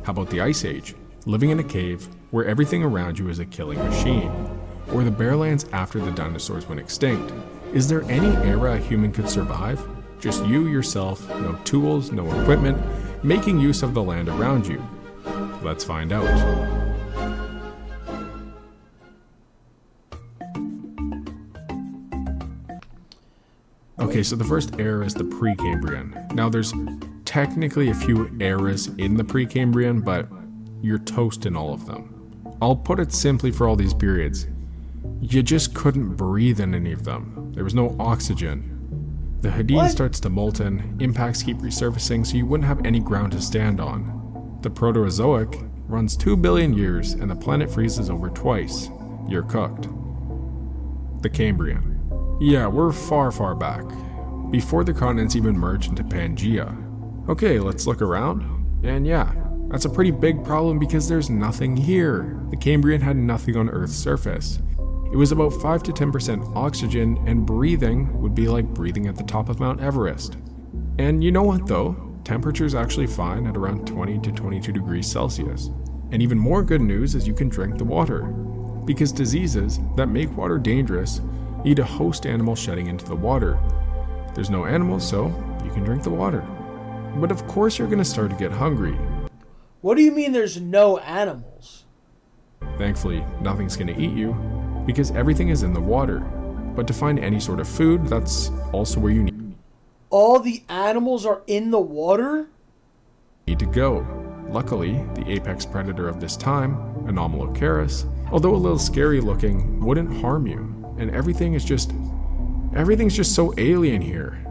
How about the Ice Age, living in a cave where everything around you is a killing machine? Or the Barelands after the dinosaurs went extinct? Is there any era a human could survive? Just you, yourself, no tools, no equipment, making use of the land around you. Let's find out. Okay, so the first era is the Precambrian. Now there's technically a few eras in the Precambrian, but you're toast in all of them. I'll put it simply for all these periods. You just couldn't breathe in any of them. There was no oxygen. The Hadean starts to molten, impacts keep resurfacing, so you wouldn't have any ground to stand on. The Proterozoic runs 2 billion years and the planet freezes over twice. You're cooked. The Cambrian. Yeah, we're far, far back. Before the continents even merged into Pangaea. Okay, let's look around. And yeah, that's a pretty big problem because there's nothing here. The Cambrian had nothing on Earth's surface. It was about 5 to 10% oxygen, and breathing would be like breathing at the top of Mount Everest. And you know what though? Temperature's actually fine at around 20 to 22 degrees Celsius. And even more good news is you can drink the water. Because diseases that make water dangerous need a host animal shedding into the water. There's no animals, so you can drink the water. But of course you're gonna start to get hungry. What do you mean there's no animals? Thankfully, nothing's gonna eat you, because everything is in the water. But to find any sort of food, that's also where you need All the animals are in the water? to go. Luckily, the apex predator of this time, Anomalocaris, although a little scary looking, wouldn't harm you. And everything's just so alien here.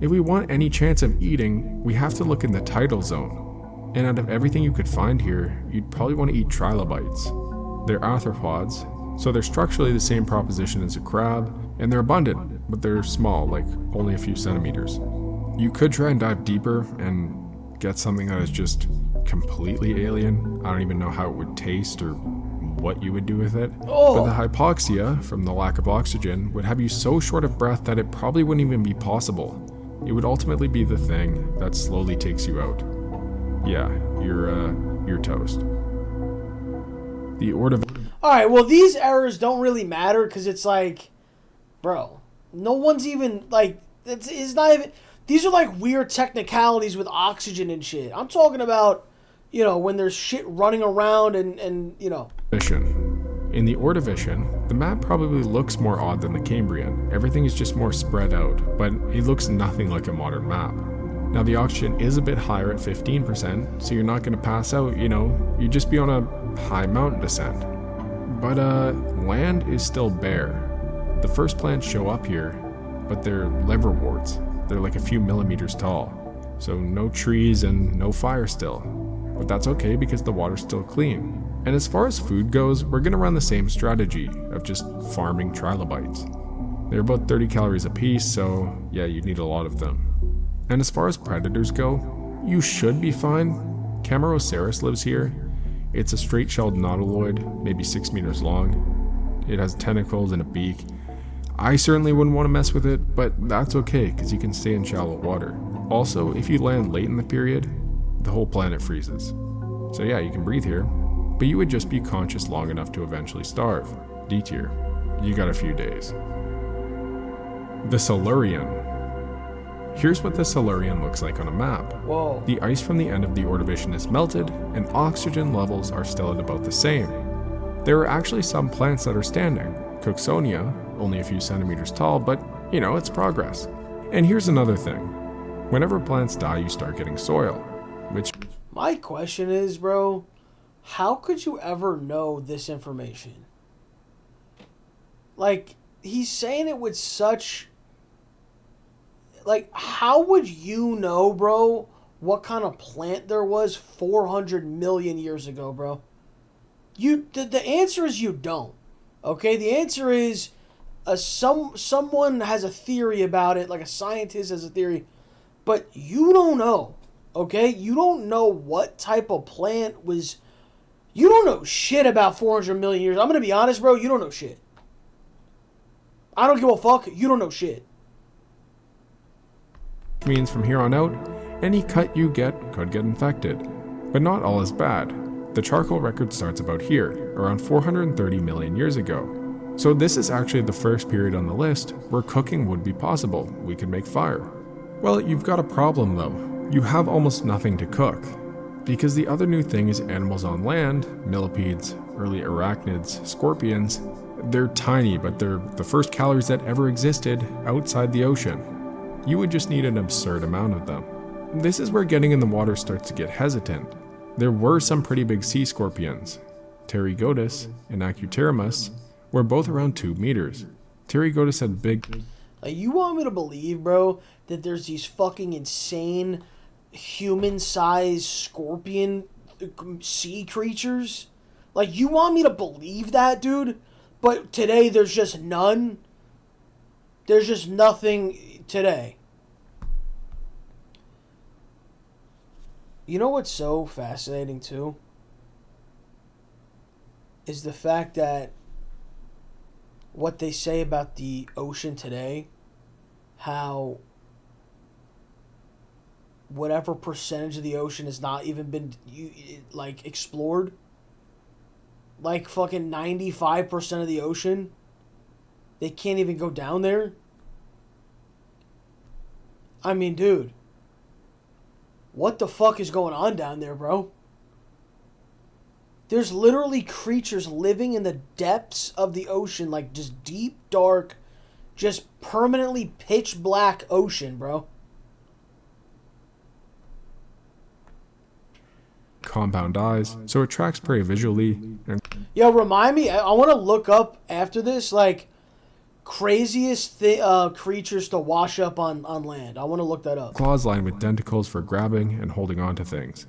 If we want any chance of eating, we have to look in the tidal zone. And out of everything you could find here, you'd probably want to eat trilobites. They're arthropods, so they're structurally the same proposition as a crab, and they're abundant, but they're small, like only a few centimeters. You could try and dive deeper and get something that is just completely alien. I don't even know how it would taste or what you would do with it. But the hypoxia from the lack of oxygen would have you so short of breath that it probably wouldn't even be possible. It would ultimately be the thing that slowly takes you out. Yeah, you're toast. The Alright, well these errors don't really matter because it's like, bro, no one's even, like, it's not even, these are like weird technicalities with oxygen and shit. I'm talking about, you know, when there's shit running around and you know. In the Ordovician, the map probably looks more odd than the Cambrian. Everything is just more spread out, but it looks nothing like a modern map. Now the oxygen is a bit higher at 15%, so you're not going to pass out, you know, you'd just be on a high mountain descent. But land is still bare. The first plants show up here, but they're liverworts. They're like a few millimeters tall. So no trees and no fire still. But that's okay because the water's still clean. And as far as food goes, we're gonna run the same strategy of just farming trilobites. They're about 30 calories a piece, so yeah, you need a lot of them. And as far as predators go, you should be fine. Camarasaurus lives here. It's a straight-shelled nautiloid, maybe 6 meters long. It has tentacles and a beak. I certainly wouldn't want to mess with it, but that's okay because you can stay in shallow water. Also, if you land late in the period, the whole planet freezes. So yeah, you can breathe here, but you would just be conscious long enough to eventually starve. D tier. You got a few days. The Silurian. Here's what the Silurian looks like on a map. Whoa. The ice from the end of the Ordovician is melted, and oxygen levels are still at about the same. There are actually some plants that are standing. Cooksonia, only a few centimeters tall, but you know, it's progress. And here's another thing. Whenever plants die, you start getting soil, which... My question is, bro, how could you ever know this information? Like, he's saying it with such... Like, how would you know, bro, what kind of plant there was 400 million years ago, bro? The answer is you don't. Okay? The answer is someone has a theory about it, like a scientist has a theory, but you don't know. Okay? You don't know what type of plant was... You don't know shit about 400 million years. I'm going to be honest, bro. You don't know shit. I don't give a fuck. You don't know shit. Means from here on out, any cut you get could get infected. But not all is bad. The charcoal record starts about here, around 430 million years ago. So this is actually the first period on the list where cooking would be possible. We could make fire. Well, you've got a problem though. You have almost nothing to cook. Because the other new thing is animals on land, millipedes, early arachnids, scorpions. They're tiny, but they're the first calories that ever existed outside the ocean. You would just need an absurd amount of them. This is where getting in the water starts to get hesitant. There were some pretty big sea scorpions. Pterygotus and Acuteramus were both around 2 meters. Pterygotus had big... Like, you want me to believe, bro, that there's these fucking insane human-sized scorpion sea creatures? Like, you want me to believe that, dude? But today there's just none? There's just nothing today. You know what's so fascinating, too? Is the fact that what they say about the ocean today, how whatever percentage of the ocean has not even been, like, explored. Like, fucking 95% of the ocean, they can't even go down there. I mean, dude, what the fuck is going on down there, bro? There's literally creatures living in the depths of the ocean, like just deep, dark, just permanently pitch black ocean, bro. Compound eyes, so it tracks prey visually. And yo, remind me, I want to look up after this, like, craziest creatures to wash up on land. I want to look that up. Claws lined with denticles for grabbing and holding on to things.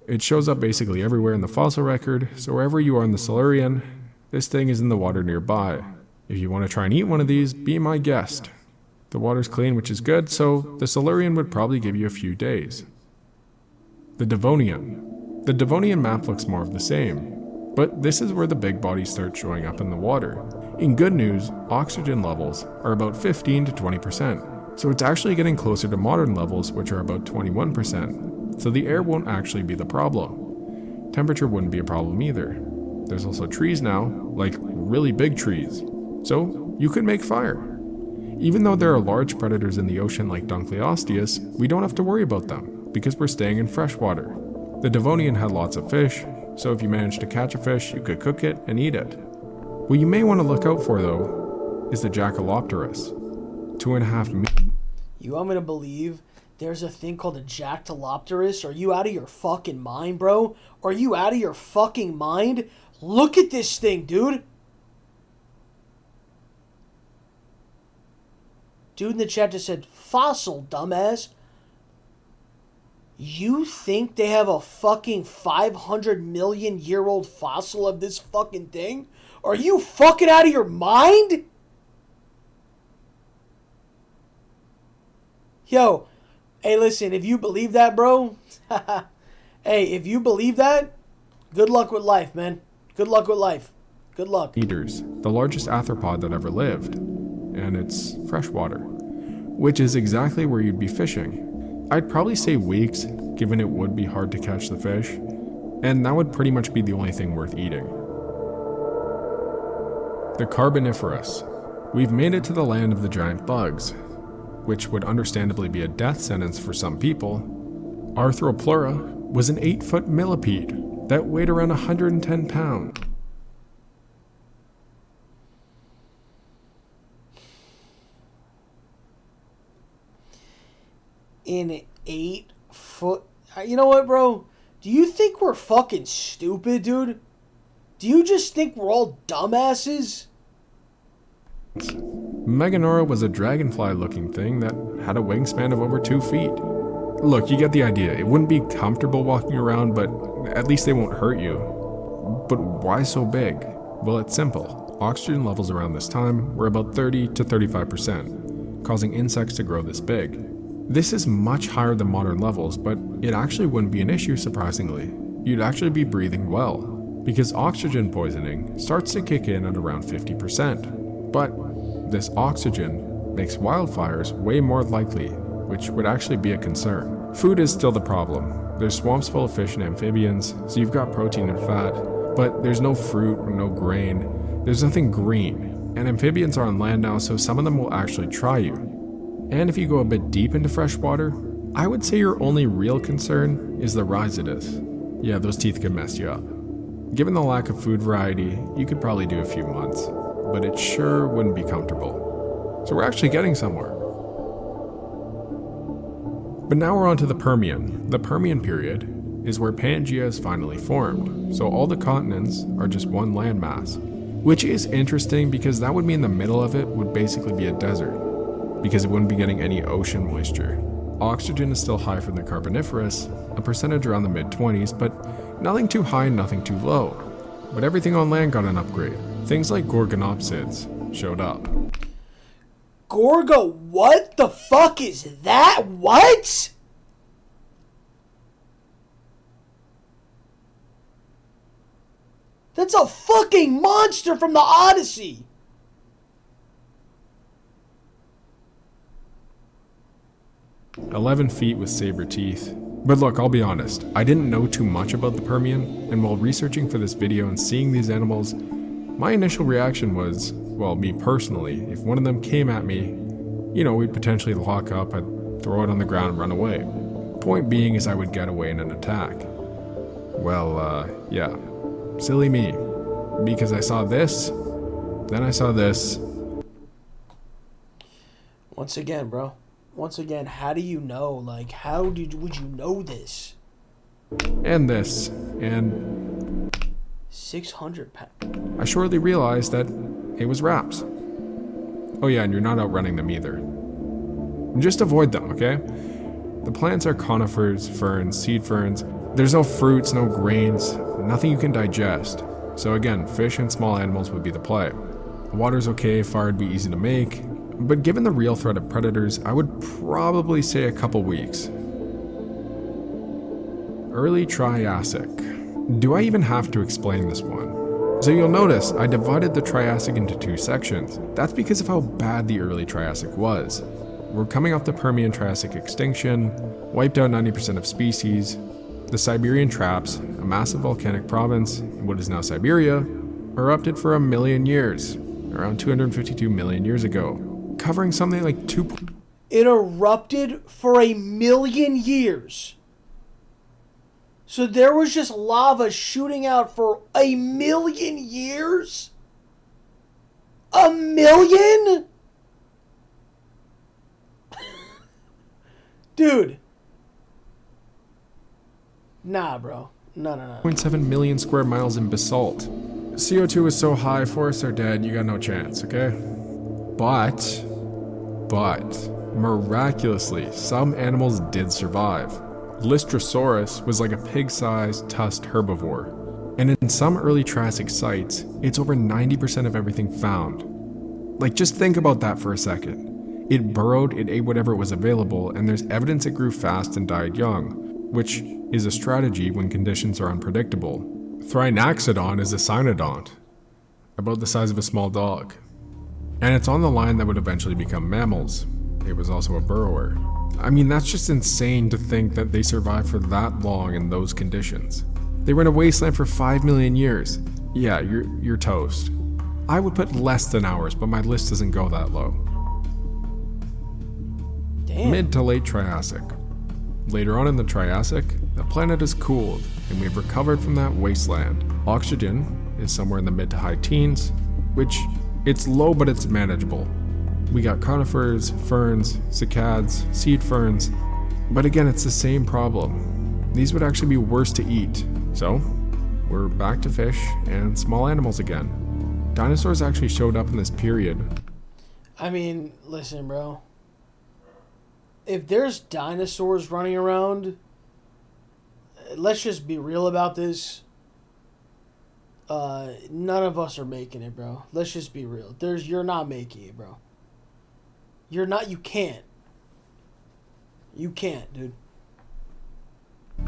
It shows up basically everywhere in the fossil record, so wherever you are in the Silurian, this thing is in the water nearby. If you want to try and eat one of these, be my guest. The water's clean, which is good, so the Silurian would probably give you a few days. The Devonian. The Devonian map looks more of the same, but this is where the big bodies start showing up in the water. In good news, oxygen levels are about 15 to 20%, so it's actually getting closer to modern levels, which are about 21%. So the air won't actually be the problem. Temperature wouldn't be a problem either. There's also trees now, like really big trees. So you could make fire. Even though there are large predators in the ocean like Dunkleosteus, we don't have to worry about them because we're staying in fresh water. The Devonian had lots of fish, so if you managed to catch a fish, you could cook it and eat it. What you may want to look out for though is the Jackalopterus. 2.5 meters. You want me to believe there's a thing called a Jackalopterus? Are you out of your fucking mind, bro? Are you out of your fucking mind? Look at this thing, dude. Dude in the chat just said, fossil, dumbass. You think they have a fucking 500 million year old fossil of this fucking thing? Are you fucking out of your mind? Yo, hey, listen, if you believe that, bro, hey, if you believe that, good luck with life, man. Good luck with life. Good luck. Meters, the largest arthropod that ever lived, and it's freshwater, which is exactly where you'd be fishing. I'd probably say weeks, given it would be hard to catch the fish, and that would pretty much be the only thing worth eating. The Carboniferous. We've made it to the land of the giant bugs, which would understandably be a death sentence for some people. Arthropleura was an 8-foot millipede that weighed around 110 pounds. In 8 foot... You know what, bro? Do you think we're fucking stupid, dude? Do you just think we're all dumbasses? Meganora was a dragonfly-looking thing that had a wingspan of over 2 feet. Look, you get the idea. It wouldn't be comfortable walking around, but at least they won't hurt you. But why so big? Well, it's simple. Oxygen levels around this time were about 30 to 35%, causing insects to grow this big. This is much higher than modern levels, but it actually wouldn't be an issue, surprisingly. You'd actually be breathing well, because oxygen poisoning starts to kick in at around 50%. But this oxygen makes wildfires way more likely, which would actually be a concern. Food is still the problem. There's swamps full of fish and amphibians, so you've got protein and fat, but there's no fruit or no grain. There's nothing green, and amphibians are on land now, so some of them will actually try you. And if you go a bit deep into freshwater, I would say your only real concern is the rhizodus. Yeah, those teeth can mess you up. Given the lack of food variety, you could probably do a few months, but it sure wouldn't be comfortable. So we're actually getting somewhere. But now we're on to the Permian. The Permian period is where Pangaea is finally formed, so all the continents are just one landmass, which is interesting because that would mean the middle of it would basically be a desert, because it wouldn't be getting any ocean moisture. Oxygen is still high from the Carboniferous, a percentage around the mid-20s, but nothing too high and nothing too low. But everything on land got an upgrade. Things like Gorgonopsids showed up. What the fuck is that? What? That's a fucking monster from the Odyssey. "11 feet with saber teeth." But look, I'll be honest, I didn't know too much about the Permian, and while researching for this video and seeing these animals, my initial reaction was, well, me personally, if one of them came at me, we'd potentially lock up, I'd throw it on the ground and run away. Point being is I would get away in an attack. Well, yeah, silly me, because I saw this, then I saw this. Once again, bro. Once again, how do you know? Like, would you know this? And this, and 600 pounds. I shortly realized that it was wraps. Oh yeah, and you're not outrunning them either. Just avoid them, okay? The plants are conifers, ferns, seed ferns. There's no fruits, no grains, nothing you can digest. So again, fish and small animals would be the play. Water's okay, fire would be easy to make, but given the real threat of predators, I would probably say a couple weeks. Early Triassic. Do I even have to explain this one? So you'll notice I divided the Triassic into two sections. That's because of how bad the early Triassic was. We're coming off the Permian Triassic extinction, wiped out 90% of species. The Siberian traps, a massive volcanic province in what is now Siberia, erupted for 1 million years, around 252 million years ago, covering something like 2. It erupted for 1 million years. So there was just lava shooting out for 1 million years? 1 million? Dude. Nah, bro. No. 0.7 million square miles in basalt. CO2 is so high, forests are dead, you got no chance, okay? But, miraculously, some animals did survive. Lystrosaurus was like a pig-sized, tusked herbivore. And in some early Triassic sites, it's over 90% of everything found. Like, just think about that for a second. It burrowed, it ate whatever was available, and there's evidence it grew fast and died young, which is a strategy when conditions are unpredictable. Thrinaxodon is a cynodont, about the size of a small dog. And it's on the line that would eventually become mammals. It was also a burrower. I mean, that's just insane to think that they survived for that long in those conditions. They were in a wasteland for 5 million years. Yeah, you're toast. I would put less than hours, but my list doesn't go that low. Damn. Mid to late Triassic. Later on in the Triassic, the planet is cooled, and we've recovered from that wasteland. Oxygen is somewhere in the mid to high teens, which it's low but it's manageable. We got conifers, ferns, cycads, seed ferns, but again, it's the same problem. These would actually be worse to eat. So, we're back to fish and small animals again. Dinosaurs actually showed up in this period. I mean, listen, bro. If there's dinosaurs running around, let's just be real about this. None of us are making it, bro. Let's just be real. You're not making it, bro. You can't. You can't, dude.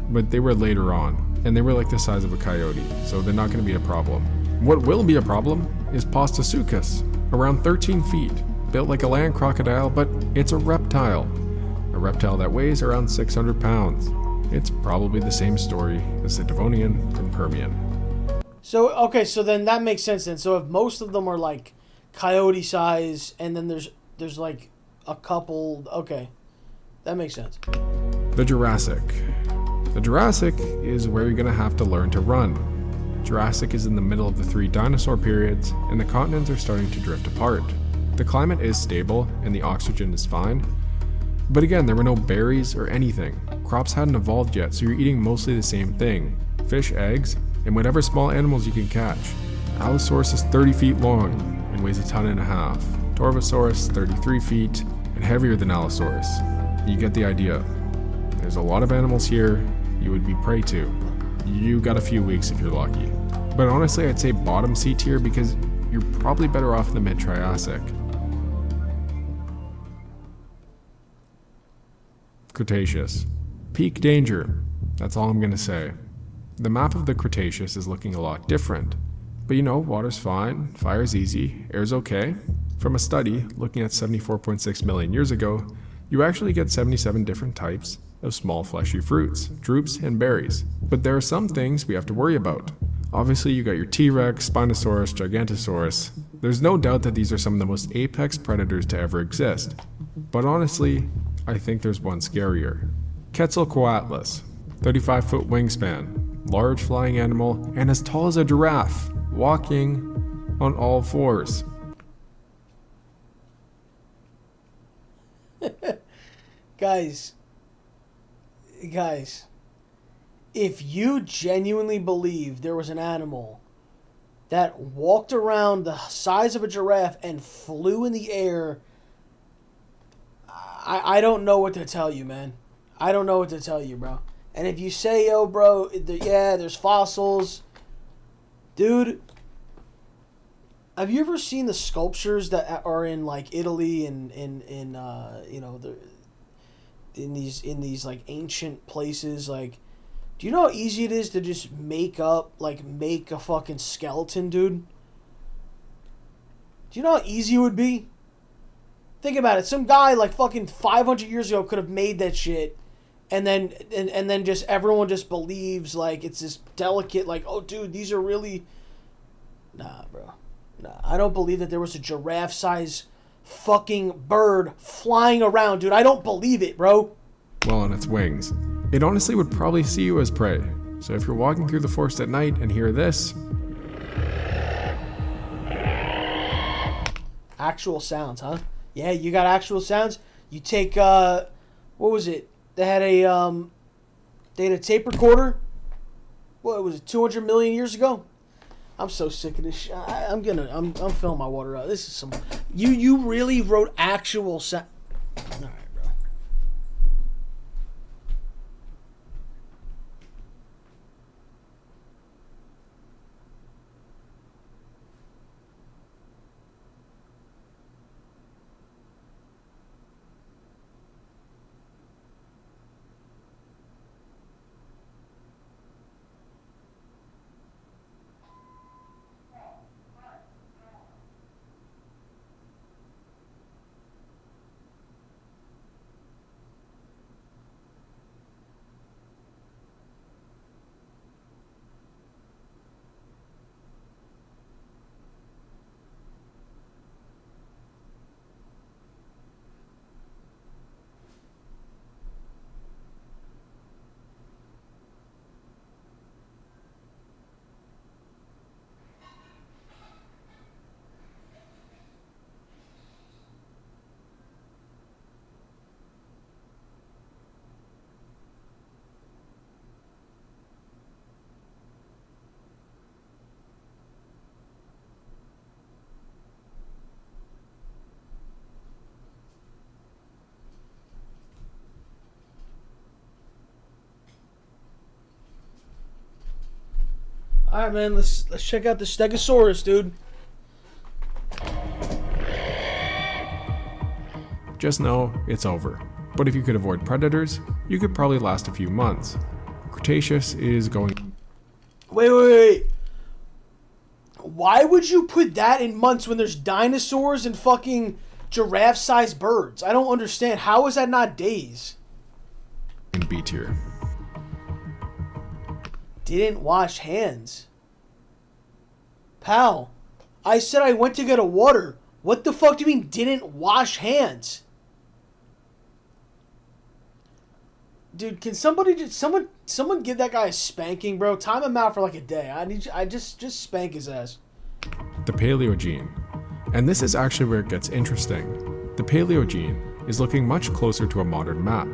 But they were later on, and they were like the size of a coyote, so they're not going to be a problem. What will be a problem is Postosuchus, around 13 feet, built like a land crocodile, but it's a reptile. a reptile that weighs around 600 pounds. It's probably the same story as the Devonian and Permian. So, okay, so then that makes sense then. So if most of them are like coyote size and then there's like a couple, okay, that makes sense. The Jurassic. The Jurassic is where you're going to have to learn to run. Jurassic is in the middle of the 3 dinosaur periods, and the continents are starting to drift apart. The climate is stable, and the oxygen is fine. But again, there were no berries or anything. Crops hadn't evolved yet, so you're eating mostly the same thing. Fish, eggs, and whatever small animals you can catch. Allosaurus is 30 feet long and weighs 1.5 tons. Torvosaurus, 33 feet, and heavier than Allosaurus. You get the idea. There's a lot of animals here you would be prey to. You got a few weeks if you're lucky. But honestly, I'd say bottom C tier because you're probably better off in the mid-Triassic. Cretaceous. Peak danger. That's all I'm gonna say. The map of the Cretaceous is looking a lot different. But you know, water's fine, fire's easy, air's okay. From a study looking at 74.6 million years ago, you actually get 77 different types of small fleshy fruits, drupes, and berries. But there are some things we have to worry about. Obviously, you got your T-Rex, Spinosaurus, Gigantosaurus. There's no doubt that these are some of the most apex predators to ever exist. But honestly, I think there's one scarier. Quetzalcoatlus, 35-foot wingspan, large flying animal, and as tall as a giraffe, walking on all fours. Guys, if you genuinely believe there was an animal that walked around the size of a giraffe and flew in the air, I don't know what to tell you, man. I don't know what to tell you, bro. And if you say, yo, bro, yeah, there's fossils. Dude, have you ever seen the sculptures that are in, like, Italy and you know, in these like ancient places? Like, do you know how easy it is to just make a fucking skeleton, dude? Do you know how easy it would be? Think about it. Some guy like fucking 500 years ago could have made that shit, and then just everyone just believes like it's this delicate, like, oh dude, these are really. Nah, bro. Nah, I don't believe that there was a giraffe size fucking bird flying around, dude. I don't believe it, bro. Well, on its wings. It honestly would probably see you as prey. So if you're walking through the forest at night and hear this... Actual sounds, huh? Yeah, you got actual sounds. You take, what was it? They had a tape recorder. What was it, 200 million years ago? I'm so sick of this shit. I'm filling my water out. This is some... You really wrote actual sound... Alright, bro. Alright, man, let's check out the Stegosaurus, dude. Just know it's over. But if you could avoid predators, you could probably last a few months. Cretaceous is going... Wait. Why would you put that in months when there's dinosaurs and fucking giraffe-sized birds. I don't understand. How is that not days? In B tier. Didn't wash hands. Pal, I said I went to get a water. What the fuck do you mean didn't wash hands? Dude, can somebody just someone give that guy a spanking, bro? Time him out for like a day. I just spank his ass. The Paleogene. And this is actually where it gets interesting. The Paleogene is looking much closer to a modern map.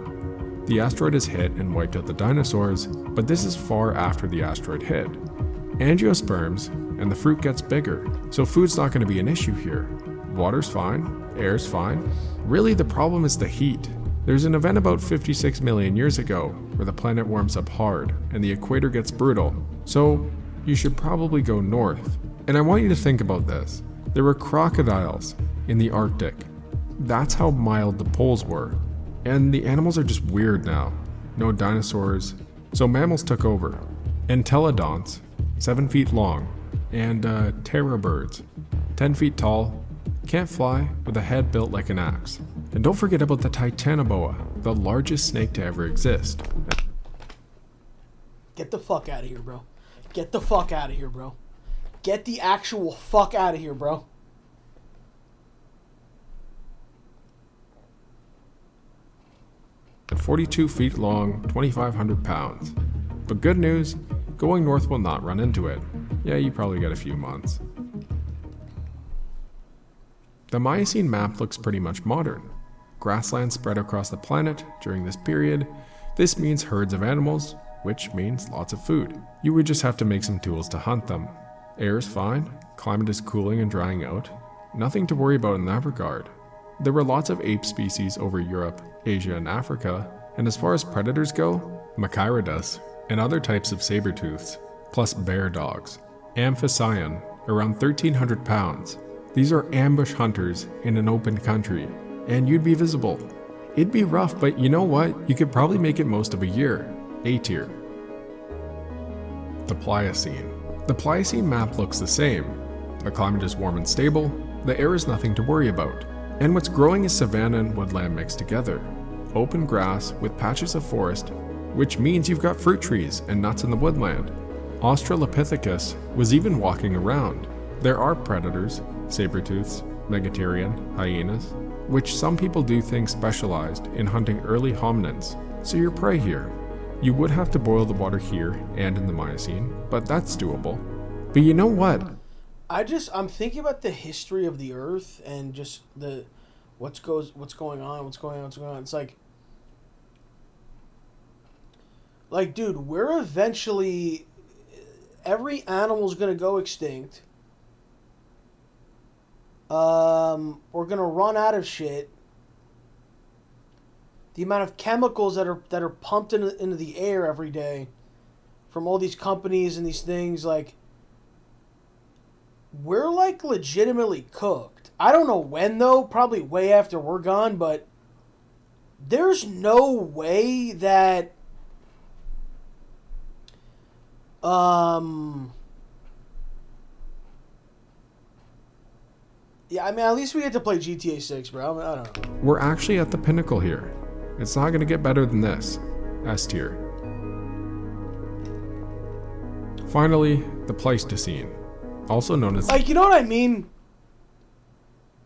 The asteroid has hit and wiped out the dinosaurs, but this is far after the asteroid hit. Angiosperms, and the fruit gets bigger, so food's not going to be an issue here. Water's fine, air's fine. Really, the problem is the heat. There's an event about 56 million years ago where the planet warms up hard and the equator gets brutal, so you should probably go north. And I want you to think about this. There were crocodiles in the Arctic. That's how mild the poles were. And the animals are just weird now. No dinosaurs, so mammals took over. Entelodonts, 7 feet long, and terror birds, 10 feet tall, can't fly, with a head built like an axe. And don't forget about the Titanoboa, the largest snake to ever exist. Get the fuck out of here, bro. Get the fuck out of here, bro. Get the actual fuck out of here, bro. At 42 feet long, 2,500 pounds. But good news, going north will not run into it. Yeah, you probably get a few months. The Miocene map looks pretty much modern. Grassland spread across the planet during this period. This means herds of animals, which means lots of food. You would just have to make some tools to hunt them. Air is fine, climate is cooling and drying out. Nothing to worry about in that regard. There were lots of ape species over Europe, Asia, and Africa, and as far as predators go, Machairodus and other types of saber-tooths, plus bear dogs. Amphicyon, around 1,300 pounds. These are ambush hunters in an open country, and you'd be visible. It'd be rough, but you know what? You could probably make it most of a year. A tier. The Pliocene. The Pliocene map looks the same. The climate is warm and stable, the air is nothing to worry about, and what's growing is savanna and woodland mixed together. Open grass with patches of forest, which means you've got fruit trees and nuts in the woodland. Australopithecus was even walking around. There are predators, saber-tooths, megatherium, hyenas, which some people do think specialized in hunting early hominins, so you're prey here. You would have to boil the water here and in the Miocene, but that's doable. But you know what? I'm thinking about the history of the Earth and just what's going on. It's like, dude, we're eventually, every animal's gonna go extinct. We're gonna run out of shit. The amount of chemicals that are pumped into the air every day from all these companies and these things, like, we're like legitimately cooked. I don't know when though, probably way after we're gone, but there's no way that yeah, I mean, at least we get to play GTA 6, bro. I don't know. We're actually at the pinnacle here. It's not going to get better than this. S tier. Finally, the Pleistocene, also known as... Like, you know what I mean?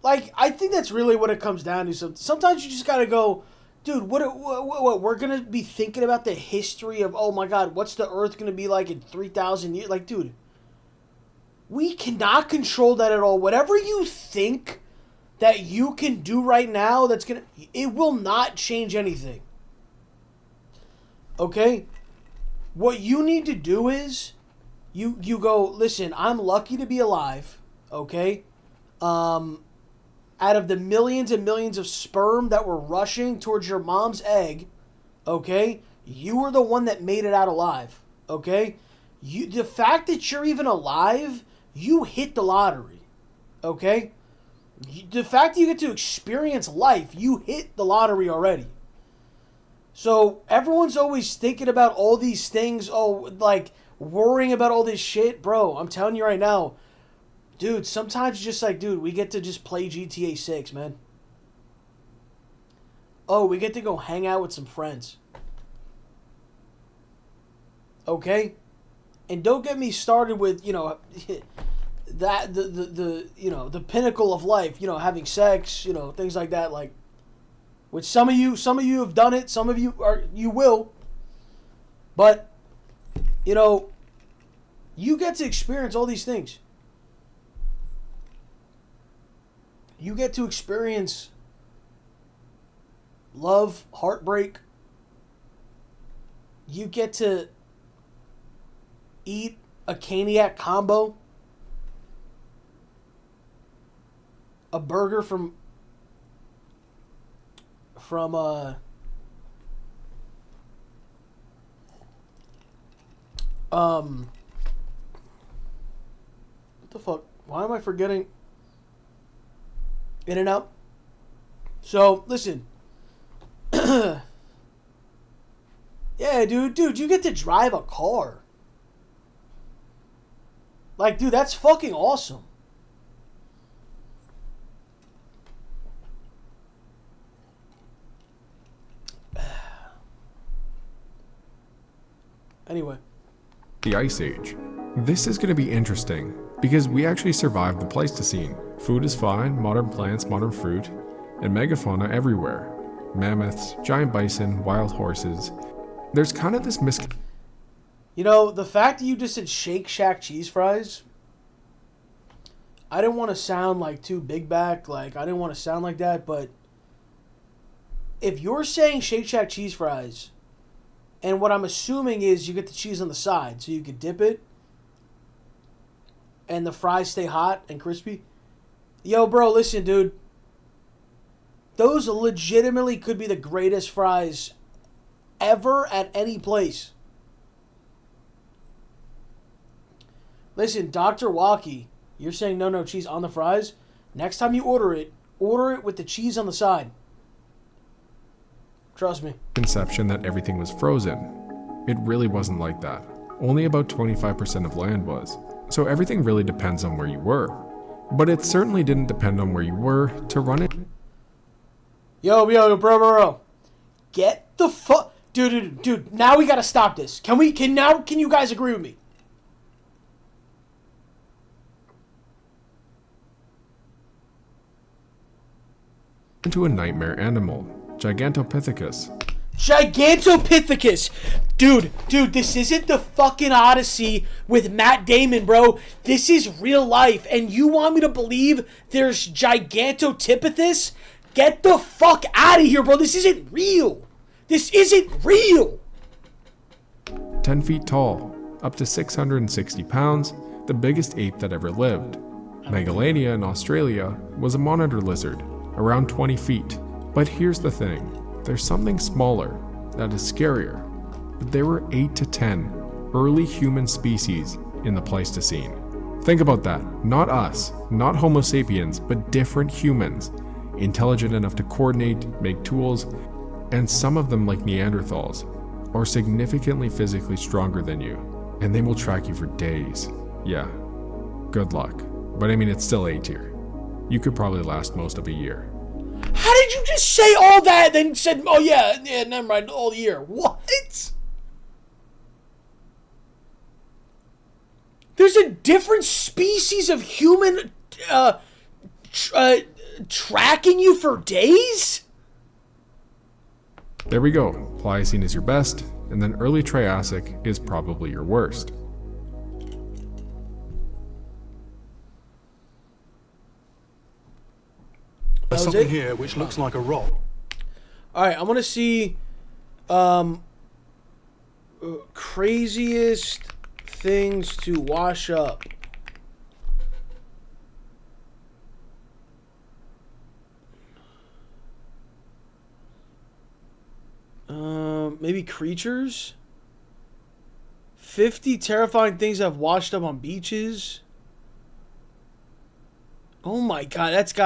Like, I think that's really what it comes down to. Sometimes you just gotta go, dude, what we're gonna be thinking about the history of, oh my god, what's the Earth gonna be like in 3,000 years? Like, dude, we cannot control that at all. Whatever you think that you can do right now, it will not change anything. Okay? What you need to do is, you go, listen, I'm lucky to be alive, okay? Out of the millions and millions of sperm that were rushing towards your mom's egg, okay? You were the one that made it out alive, okay? The fact that you're even alive, you hit the lottery, okay? The fact that you get to experience life, you hit the lottery already. So everyone's always thinking about all these things, like worrying about all this shit. Bro, I'm telling you right now, dude, sometimes just like, dude, we get to just play GTA 6, man. Oh, we get to go hang out with some friends. Okay? And don't get me started with, that the pinnacle of life, having sex, things like that, like, which some of you have done it, some of you will. But you get to experience all these things. You get to experience love, heartbreak. You get to eat a caniac combo. A burger from what the fuck? Why am I forgetting? In-N-Out. So, listen. Yeah, dude, you get to drive a car. Like, dude, that's fucking awesome. Anyway. The Ice Age. This is going to be interesting, because we actually survived the Pleistocene. Food is fine, modern plants, modern fruit, and megafauna everywhere. Mammoths, giant bison, wild horses. There's kind of this the fact that you just said Shake Shack cheese fries, I didn't want to sound like too big back, like I didn't want to sound like that, but if you're saying Shake Shack cheese fries, and what I'm assuming is you get the cheese on the side, so you could dip it, and the fries stay hot and crispy. Yo, bro, listen, dude. Those legitimately could be the greatest fries ever at any place. Listen, Dr. Walkie, you're saying no cheese on the fries? Next time you order it with the cheese on the side. Trust me. Conception that everything was frozen. It really wasn't like that. Only about 25% of land was. So everything really depends on where you were. But it certainly didn't depend on where you were to run it. Yo, bro. Get the fuck... Dude, now we gotta stop this. Can you guys agree with me? Into a nightmare animal. Gigantopithecus. Gigantopithecus! Dude, this isn't the fucking Odyssey with Matt Damon, bro. This is real life, and you want me to believe there's Gigantopithecus? Get the fuck out of here, bro. This isn't real. 10 feet tall, up to 660 pounds, the biggest ape that ever lived. Megalania in Australia was a monitor lizard, around 20 feet. But here's the thing. There's something smaller that is scarier. But there were 8 to 10 early human species in the Pleistocene. Think about that. Not us, not Homo sapiens, but different humans. Intelligent enough to coordinate, make tools, and some of them, like Neanderthals, are significantly physically stronger than you. And they will track you for days. Yeah, good luck. But I mean, it's still A tier. You could probably last most of a year. How did you just say all that, then said, oh yeah, never mind, all year? What? There's a different species of human tracking you for days? There we go. Pliocene is your best, and then early Triassic is probably your worst. There's something here which looks like a rock. Alright, I want to see craziest things to wash up. Maybe creatures? 50 terrifying things I've washed up on beaches. Oh my god, that's got